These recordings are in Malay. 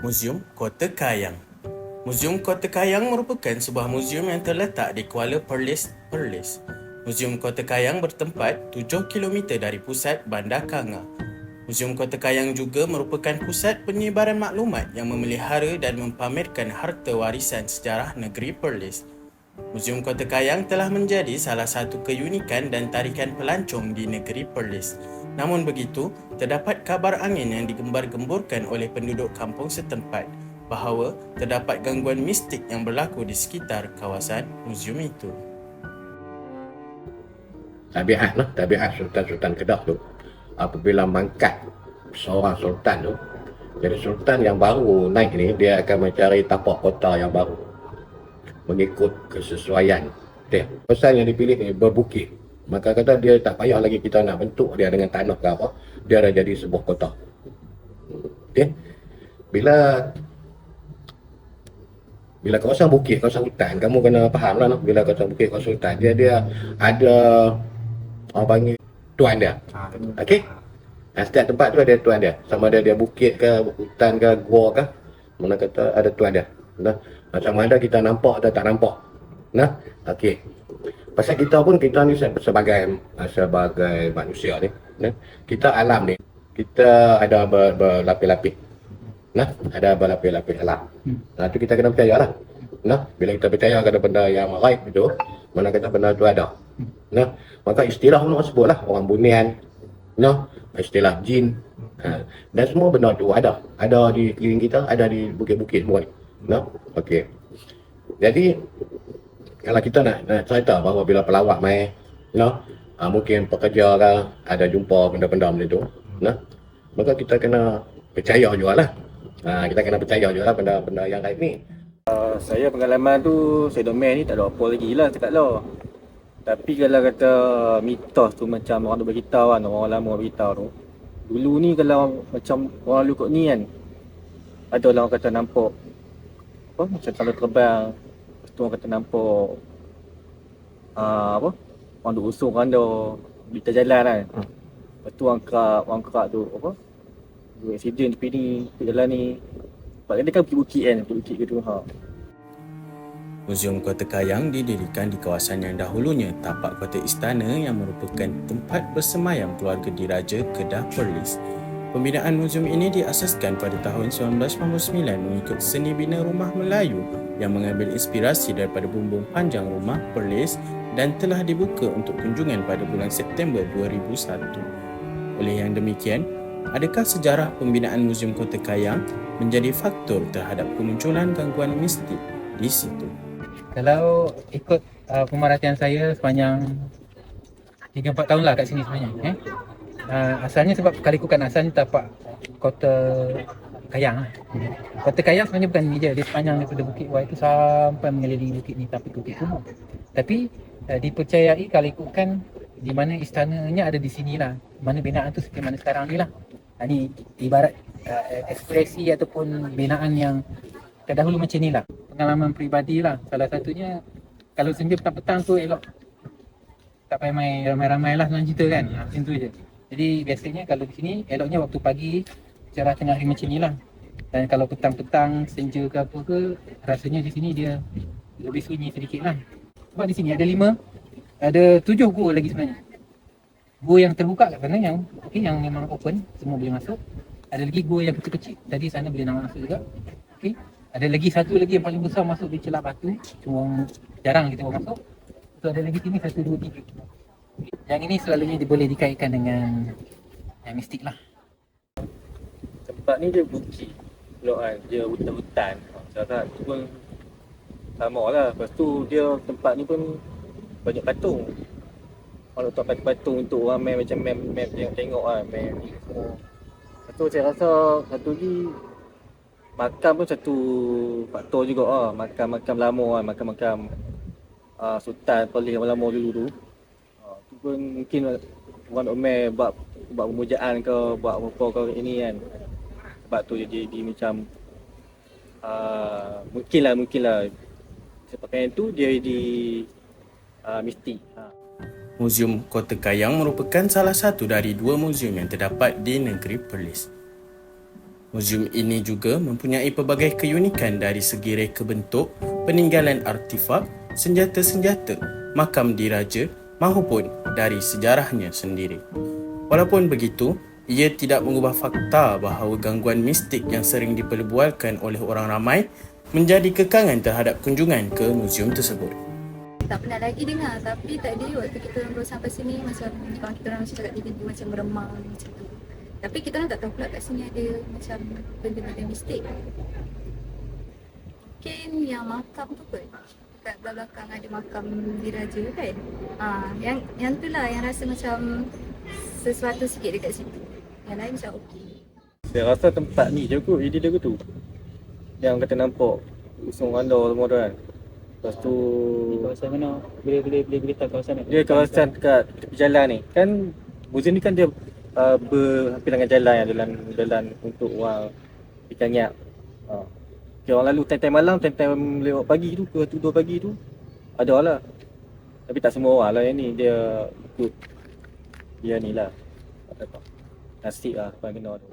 Muzium Kota Kayang. Muzium Kota Kayang merupakan sebuah muzium yang terletak di Kuala Perlis, Perlis. Muzium Kota Kayang bertempat 7 km dari pusat Bandar Kanga. Muzium Kota Kayang juga merupakan pusat penyebaran maklumat yang memelihara dan mempamerkan harta warisan sejarah negeri Perlis. Muzium Kota Kayang telah menjadi salah satu keunikan dan tarikan pelancong di negeri Perlis. Namun begitu, terdapat kabar angin yang digembar-gemburkan oleh penduduk kampung setempat bahawa terdapat gangguan mistik yang berlaku di sekitar kawasan muzium itu. Tabiat Sultan-Sultan Kedah tu, apabila mangkat seorang sultan tu, jadi sultan yang baru naik ni, dia akan mencari tapak kota yang baru mengikut kesesuaian dia. Pasal yang dipilih ni berbukit, maka kata dia tak payah lagi kita nak bentuk dia dengan tanah ke apa, dia dah jadi sebuah kota. Okay? Bila kawasan bukit, kawasan hutan, kamu kena faham lah, bila kawasan bukit, kawasan hutan, dia ada orang panggil tuan dia. Okey? Setiap tempat tu ada tuan dia. Sama ada dia bukit ke, hutan ke, gua ke, mana kata ada tuan dia. Nah, sama ada kita nampak atau tak nampak. Nah, okey. Pasal kita pun, kita ni sebagai manusia ni, nah, kita alam ni, kita ada berlapis-lapis. Nah, ada berlapis-lapis alam. Nah, tu kita kena percayalah. Nah, bila kita percaya kepada benda yang gaib itu, mana kata benda tu ada. Nah, maka istilah orang sebutlah orang bunian, nah, istilah jin, dan semua benda tu ada di keliling kita, ada di bukit-bukit semua ni. Nah, okey. Jadi kalau kita nak cerita bahawa bila pelawak mai, nah, mungkin pekerja ke ada jumpa benda-benda macam tu, nah, maka kita kena percaya jugalah. Kita kena percaya jugalah benda-benda yang gaib ni. Saya pengalaman tu, saya domain ni tak ada apa lagi lah cakap lah. Tapi kalau kata mitos tu macam orang tu beritahu kan, orang lama beritahu tu. Dulu ni kalau macam orang lalu kot ni kan, ada orang kata nampak apa, macam kalau terbang. Lepas tu orang kata nampak apa, orang duk usung randa berita jalan kan. Lepas tu orang kerak tu apa, dua accident tepi ni, tepi jalan ni. Sebab dia kan bukit-bukit kan, bukit gitu ha. Muzium Kota Kayang didirikan di kawasan yang dahulunya tapak kota istana yang merupakan tempat bersemayam keluarga diraja Kedah Perlis. Pembinaan muzium ini diasaskan pada tahun 1999 mengikut seni bina rumah Melayu yang mengambil inspirasi daripada bumbung panjang rumah Perlis dan telah dibuka untuk kunjungan pada bulan September 2001. Oleh yang demikian, adakah sejarah pembinaan Muzium Kota Kayang menjadi faktor terhadap kemunculan gangguan mistik di situ? Kalau ikut pemerhatian saya sepanjang 3-4 tahun lah kat sini sebenarnya. Asalnya sebab kalikukan asalnya tapak Kota Kayang lah. Kota Kayang sebenarnya bukan ni je, dia sepanjang daripada Bukit Wai itu sampai mengelilingi bukit ni, tapi Bukit Tumor. Tapi dipercayai kalikukan di mana istananya ada di sini lah, mana binaan tu seperti mana sekarang ni lah. Ni ibarat ekspresi ataupun binaan yang terdahulu macam ni lah. Pengalaman peribadi lah. Salah satunya, kalau senja petang-petang tu elok tak payah main ramai-ramai lah senang cerita kan. Macam tu je. Jadi biasanya kalau di sini, eloknya waktu pagi, cerah tengah hari macam ni lah. Dan kalau petang-petang, senja ke apa ke, rasanya di sini dia lebih sunyi sedikit lah. Sebab di sini ada 7 gua lagi sebenarnya. Gua yang terbuka kat sana yang yang memang open, semua boleh masuk. Ada lagi gua yang kecil-kecil, tadi sana boleh nak masuk juga. Okey. Ada lagi satu lagi yang paling besar masuk di Celah Batu, cuma jarang kita masuk. So ada lagi sini 1, 2, 3. Yang ini selalunya boleh dikaitkan dengan yang mistik lah. Tempat ni dia bukit pulak kan, dia hutan-hutan. Cara tu pun sama lah. Lepas tu dia tempat ni pun banyak patung. Orang letak patung untuk orang main macam map tengok kan, map ni semua. Lepas tu saya rasa satu lagi, makam pun satu faktor juga lah. Makam lama kan, makam Sultan Perlis lama dulu tu. Tu pun mungkin orang Omer buat pemujaan ke, buat apa ke ini kan. Sebab tu dia jadi macam mungkinlah sebabkan itu dia jadi mistik. Muzium Kota Kayang merupakan salah satu dari 2 muzium yang terdapat di negeri Perlis. Muzium ini juga mempunyai pelbagai keunikan dari segi reka bentuk, peninggalan artifak, senjata-senjata, makam diraja maupun dari sejarahnya sendiri. Walaupun begitu, ia tidak mengubah fakta bahawa gangguan mistik yang sering diperbualkan oleh orang ramai menjadi kekangan terhadap kunjungan ke muzium tersebut. Tak pernah lagi dengar, tapi tadi waktu kita orang baru sampai sini macam kawan kita orang macam cakap tiba-tiba macam meremang macam tu. Tapi kita orang tak tahu pula kat sini ada macam benda-benda mistik. Mungkin yang makam tu kot. Kat belakang ada makam diraja kan. Yang tu lah yang rasa macam sesuatu sikit dekat situ. Yang lain macam okey. Saya rasa tempat ni je kot, dia tu. Yang kata nampak usung andor semua tu kan. Lepas tu Di kawasan mana? Boleh beritahu kawasan ni? dia kawasan dekat tepi jalan ni. Kan muzium ni kan dia berhampiran dengan jalan yang jalan untuk orang ikan nyak. Okay, orang lalu time-time malam, time-time lewat pagi tu ke 2 pagi tu ada lah. Tapi tak semua orang lah yang ni, dia ikut dia ni lah. Nasib lah apa yang kena tu.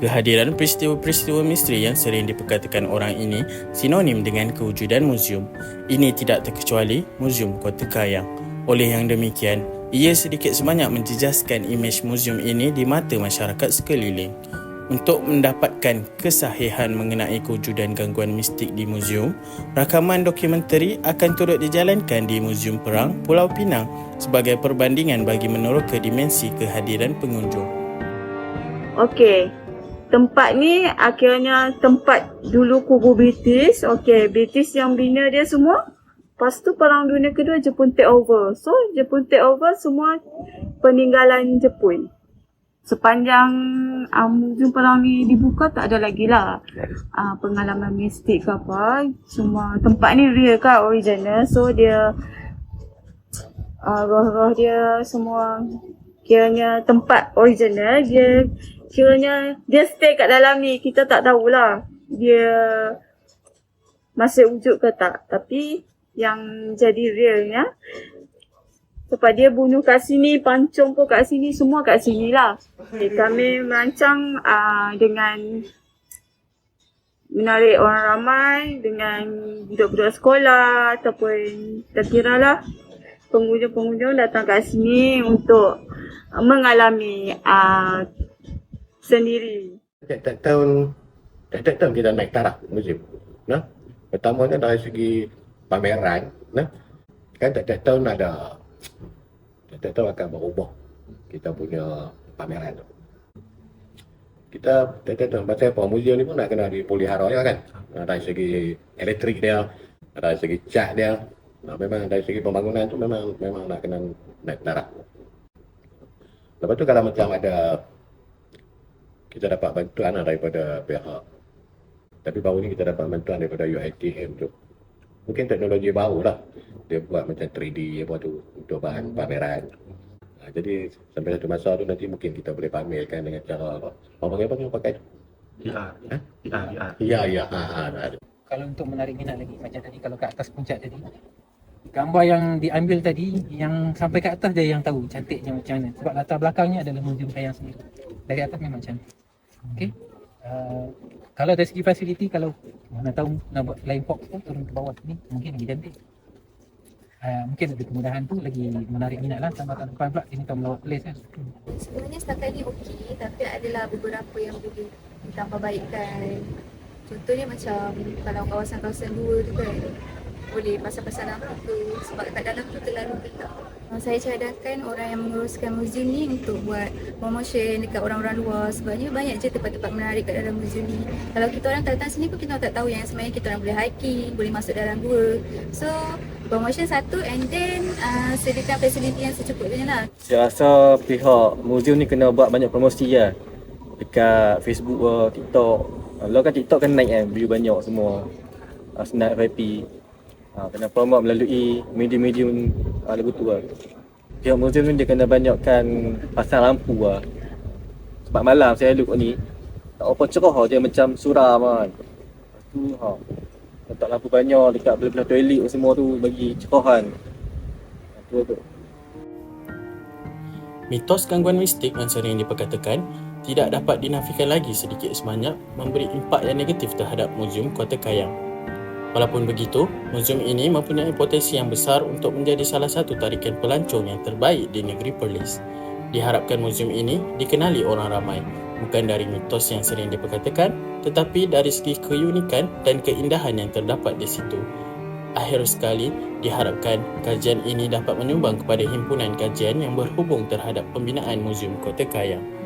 Kehadiran peristiwa-peristiwa misteri yang sering diperkatakan orang ini sinonim dengan kewujudan muzium. Ini tidak terkecuali Muzium Kota Kayang. Oleh yang demikian, ia sedikit sebanyak menjejaskan imej muzium ini di mata masyarakat sekeliling. Untuk mendapatkan kesahihan mengenai kewujudan gangguan mistik di muzium, rakaman dokumentari akan turut dijalankan di Muzium Perang Pulau Pinang sebagai perbandingan bagi meneroka dimensi kehadiran pengunjung. Okey. Tempat ni akhirnya tempat dulu kubu British. Okey, British yang bina dia semua. Lepas tu Perang Dunia Kedua Jepun take over. So, Jepun take over semua peninggalan Jepun. Sepanjang muzium perang ni dibuka tak ada lagi lah pengalaman mistik ke apa. Semua tempat ni real kan, original. So, dia roh-roh dia semua kiranya tempat original. Kiranya dia stay kat dalam ni, kita tak tahulah dia masih wujud ke tak. Tapi yang jadi realnya, sebab dia bunuh kat sini, pancung pun kat sini, semua kat sini lah. Kami merancang dengan menarik orang ramai, dengan budak-budak sekolah ataupun tak kira lah pengunjung-pengunjung datang kat sini untuk mengalami sendiri. Tiap-tiap tahun kita naik taraf muzium. Nah, pertamanya dari segi pameran, nah, kan tiap-tiap tahun akan berubah kita punya pameran tu. Kita tiap-tiap tahun pasal apa, muzium ni pun nak kena dipelihara ya kan. Dari segi elektrik dia, dari segi cat dia, memang dari segi pembangunan tu memang nak kena naik taraf. Lepas tu kalau macam ada kita dapat bantuan daripada pihak, tapi baru ni kita dapat bantuan daripada UiTM tu. Mungkin teknologi baru lah. Dia buat macam 3D apa tu untuk bahan pameran. Jadi sampai satu masa tu nanti mungkin kita boleh pamerkan dengan cara apa? Apa yang pakai tu? VR. Ya. Kalau untuk menarik minat lagi, macam tadi kalau kat atas puncak tadi, gambar yang diambil tadi, yang sampai ke atas dia yang tahu cantiknya macam mana. Sebab latar belakangnya adalah Muzium Kayang sendiri. Dari atas memang cantik. Okey. Kalau dari segi fasiliti, kalau mana tahu nak buat flying fox tu turun ke bawah sini, mungkin lagi cantik. Mungkin ada kemudahan tu lagi menarik minat lah. Tambah tahun depan pula sini tahu melawat place kan. Sebenarnya setakat ni okey, tapi adalah beberapa yang boleh ditambah baikkan. Contohnya macam kalau kawasan-kawasan dua tu kan, boleh pasal-pasal lampu tu sebab kat dalam tu terlalu gelap. Saya cadangkan orang yang menguruskan muzium ni untuk buat promotion dekat orang-orang luar, sebabnya banyak je tempat-tempat menarik kat dalam muzium ni. Kalau kita orang datang sini pun kita orang tak tahu yang sebenarnya kita orang boleh hiking, boleh masuk dalam gua. So promotion satu and then sediakan fasiliti yang secukupnya lah. Saya rasa pihak muzium ni kena buat banyak promosi lah dekat Facebook, TikTok. Kalau kan TikTok kan naik kan, view banyak semua, snap FYP. Kena promote melalui medium-medium lagu tu lah. Pihak muzium ni dia kena banyakkan pasang lampu lah. Sebab malam saya look ni tak apa cerah je, macam suram kan. Lepas tu letak lampu banyak dekat belah-belah toilet semua tu bagi cerahan. Tu. Mitos gangguan mistik yang sering diperkatakan tidak dapat dinafikan lagi sedikit sebanyak memberi impak yang negatif terhadap Muzium Kota Kayang. Walaupun begitu, muzium ini mempunyai potensi yang besar untuk menjadi salah satu tarikan pelancong yang terbaik di negeri Perlis. Diharapkan muzium ini dikenali orang ramai, bukan dari mitos yang sering diperkatakan, tetapi dari segi keunikan dan keindahan yang terdapat di situ. Akhir sekali, diharapkan kajian ini dapat menyumbang kepada himpunan kajian yang berhubung terhadap pembinaan Muzium Kota Kayang.